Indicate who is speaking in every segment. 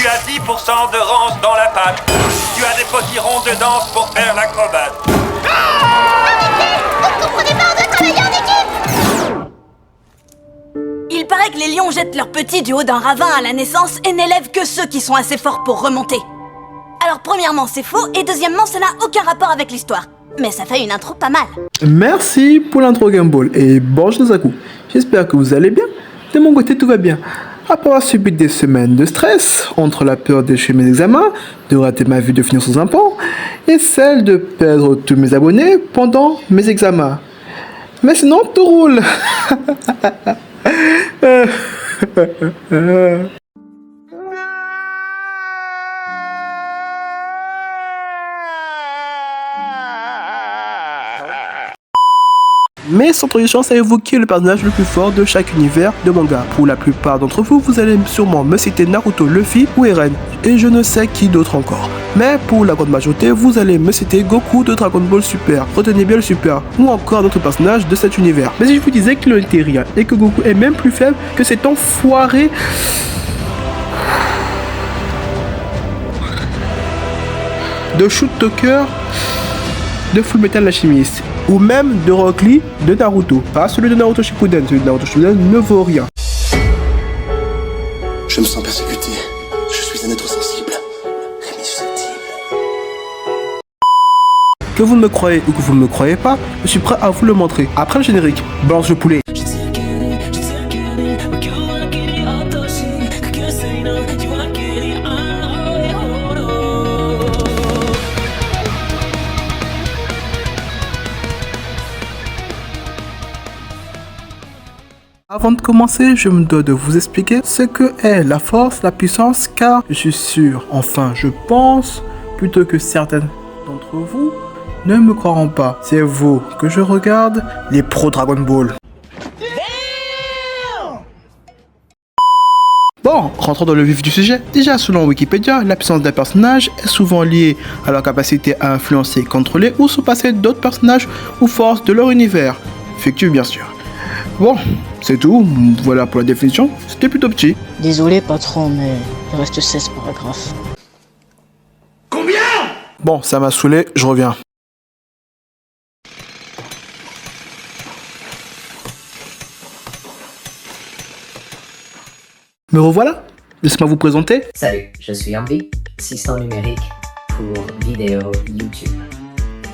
Speaker 1: Tu as 10% de rance dans la pâte. Tu as des potirons de danse pour faire l'acrobate.
Speaker 2: Vous comprenez pas, on doit travailler en équipe.
Speaker 3: Il paraît que les lions jettent leurs petits du haut d'un ravin à la naissance et n'élèvent que ceux qui sont assez forts pour remonter. Alors premièrement, c'est faux, et deuxièmement, ça n'a aucun rapport avec l'histoire. Mais ça fait une intro pas mal.
Speaker 4: Merci pour l'intro Gumball et bonjour Zaku. J'espère que vous allez bien. De mon côté, tout va bien. Après avoir subi des semaines de stress, entre la peur d'échouer mes examens, de rater ma vie de finir sous un pont, et celle de perdre tous mes abonnés pendant mes examens. Mais sinon, tout roule. Mais sans transition, à évoquer le personnage le plus fort de chaque univers de manga. Pour la plupart d'entre vous, vous allez sûrement me citer Naruto, Luffy ou Eren, et je ne sais qui d'autre encore. Mais pour la grande majorité, vous allez me citer Goku de Dragon Ball Super, retenez bien le Super, ou encore d'autres personnages de cet univers. Mais si je vous disais qu'il n'était rien, et que Goku est même plus faible que cet enfoiré... de Shoot Talker de Fullmetal Alchemist, ou même de Rock Lee de Naruto. Pas celui de Naruto Shippuden, celui de Naruto Shippuden ne vaut rien.
Speaker 5: Je me sens persécuté. Je suis un être sensible. Mais susceptible.
Speaker 4: Que vous me croyez ou que vous ne me croyez pas, je suis prêt à vous le montrer. Après le générique, balance le poulet. Avant de commencer, je me dois de vous expliquer ce que est la force, la puissance, car je suis sûr, enfin je pense, plutôt que certaines d'entre vous ne me croiront pas. C'est vous que je regarde, les pros Dragon Ball. Bon, rentrons dans le vif du sujet. Déjà, selon Wikipédia, la puissance d'un personnage est souvent liée à leur capacité à influencer, contrôler ou surpasser d'autres personnages ou forces de leur univers. Fictif, bien sûr. Bon, c'est tout, voilà pour la définition, c'était plutôt petit.
Speaker 6: Désolé patron, mais il reste 16 paragraphes.
Speaker 1: Combien?
Speaker 4: Bon, ça m'a saoulé, je reviens. Me revoilà, laissez-moi vous présenter.
Speaker 7: Salut, je suis Ambi, assistant numérique pour vidéo YouTube.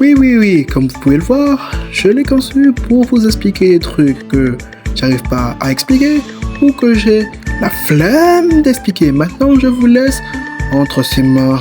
Speaker 4: Oui, comme vous pouvez le voir, je l'ai conçu pour vous expliquer des trucs que j'arrive pas à expliquer ou que j'ai la flemme d'expliquer. Maintenant, je vous laisse entre ses mains.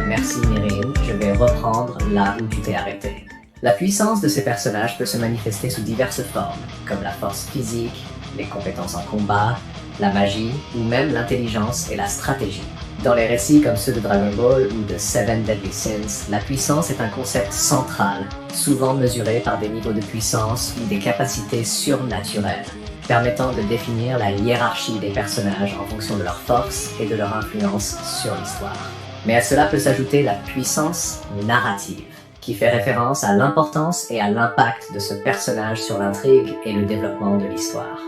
Speaker 7: Merci Myriam, je vais reprendre là où tu t'es arrêté. La puissance de ces personnages peut se manifester sous diverses formes, comme la force physique, les compétences en combat, la magie ou même l'intelligence et la stratégie. Dans les récits comme ceux de Dragon Ball ou de Seven Deadly Sins, la puissance est un concept central, souvent mesuré par des niveaux de puissance ou des capacités surnaturelles, permettant de définir la hiérarchie des personnages en fonction de leur force et de leur influence sur l'histoire. Mais à cela peut s'ajouter la puissance narrative, qui fait référence à l'importance et à l'impact de ce personnage sur l'intrigue et le développement de l'histoire.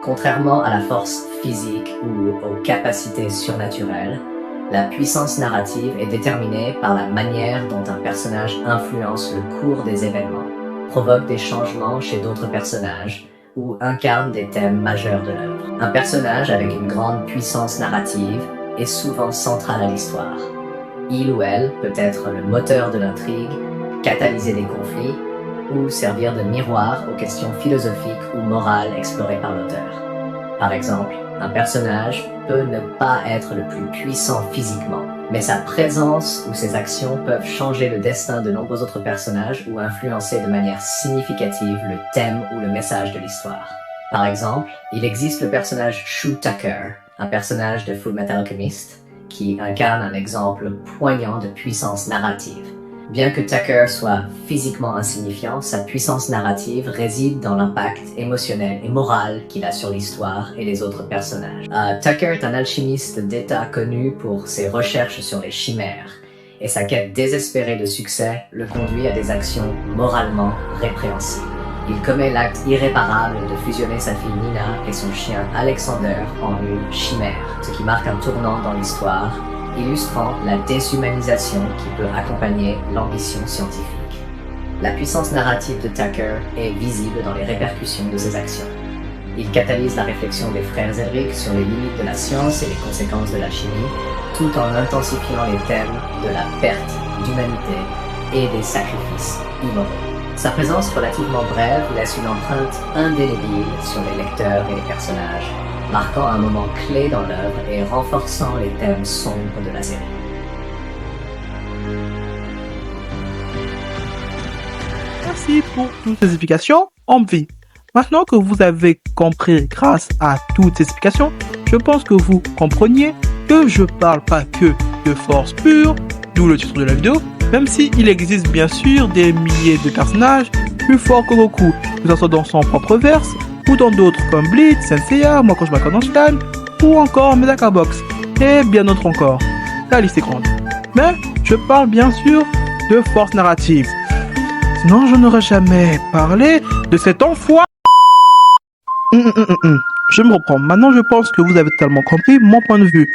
Speaker 7: Contrairement à la force physique ou aux capacités surnaturelles, la puissance narrative est déterminée par la manière dont un personnage influence le cours des événements, provoque des changements chez d'autres personnages ou incarne des thèmes majeurs de l'œuvre. Un personnage avec une grande puissance narrative est souvent central à l'histoire. Il ou elle peut être le moteur de l'intrigue, catalyser des conflits ou servir de miroir aux questions philosophiques ou morales explorées par l'auteur. Par exemple, un personnage peut ne pas être le plus puissant physiquement, mais sa présence ou ses actions peuvent changer le destin de nombreux autres personnages ou influencer de manière significative le thème ou le message de l'histoire. Par exemple, il existe le personnage Shoot Tucker, un personnage de Fullmetal Alchemist, qui incarne un exemple poignant de puissance narrative. Bien que Tucker soit physiquement insignifiant, sa puissance narrative réside dans l'impact émotionnel et moral qu'il a sur l'histoire et les autres personnages. Tucker est un alchimiste d'État connu pour ses recherches sur les chimères, et sa quête désespérée de succès le conduit à des actions moralement répréhensibles. Il commet l'acte irréparable de fusionner sa fille Nina et son chien Alexander en une chimère, ce qui marque un tournant dans l'histoire, illustrant la déshumanisation qui peut accompagner l'ambition scientifique. La puissance narrative de Tucker est visible dans les répercussions de ses actions. Il catalyse la réflexion des frères Elric sur les limites de la science et les conséquences de la chimie, tout en intensifiant les thèmes de la perte d'humanité et des sacrifices immoraux. Sa présence relativement brève laisse une empreinte indélébile sur les lecteurs et les personnages, marquant un moment clé dans l'œuvre et renforçant les thèmes sombres de la série.
Speaker 4: Merci pour toutes ces explications, Omvi. Maintenant que vous avez compris grâce à toutes ces explications, je pense que vous compreniez que je parle pas que de force pure, d'où le titre de la vidéo, même s'il existe bien sûr des milliers de personnages plus forts que Goku, que ce soit dans son propre verse, ou dans d'autres comme Bleach, Senseiya, Makojima Kanonstan, ou encore Medaka Box, et bien d'autres encore. La liste est grande. Mais je parle bien sûr de force narrative. Sinon je n'aurais jamais parlé de cet enfoiré. Je me reprends. Maintenant je pense que vous avez totalement compris mon point de vue.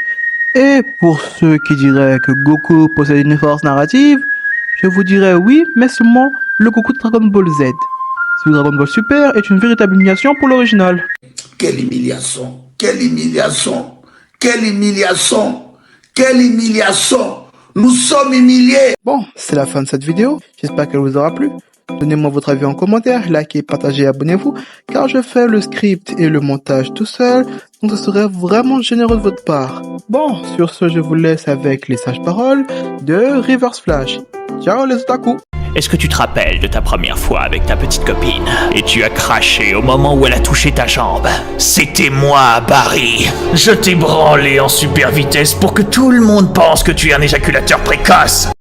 Speaker 4: Et pour ceux qui diraient que Goku possède une force narrative, je vous dirais oui, mais seulement le Goku de Dragon Ball Z. Ce Dragon Ball Super est une véritable humiliation pour l'original.
Speaker 8: Quelle humiliation! Quelle humiliation! Quelle humiliation! Quelle humiliation! Nous sommes humiliés!
Speaker 4: Bon, c'est la fin de cette vidéo. J'espère qu'elle vous aura plu. Donnez-moi votre avis en commentaire, likez, partagez, abonnez-vous, car je fais le script et le montage tout seul, donc ce serait vraiment généreux de votre part. Bon, sur ce, je vous laisse avec les sages paroles de Reverse Flash. Ciao les otaku!
Speaker 9: Est-ce que tu te rappelles de ta première fois avec ta petite copine et tu as craché au moment où elle a touché ta jambe? C'était moi, Barry. Je t'ai branlé en super vitesse pour que tout le monde pense que tu es un éjaculateur précoce.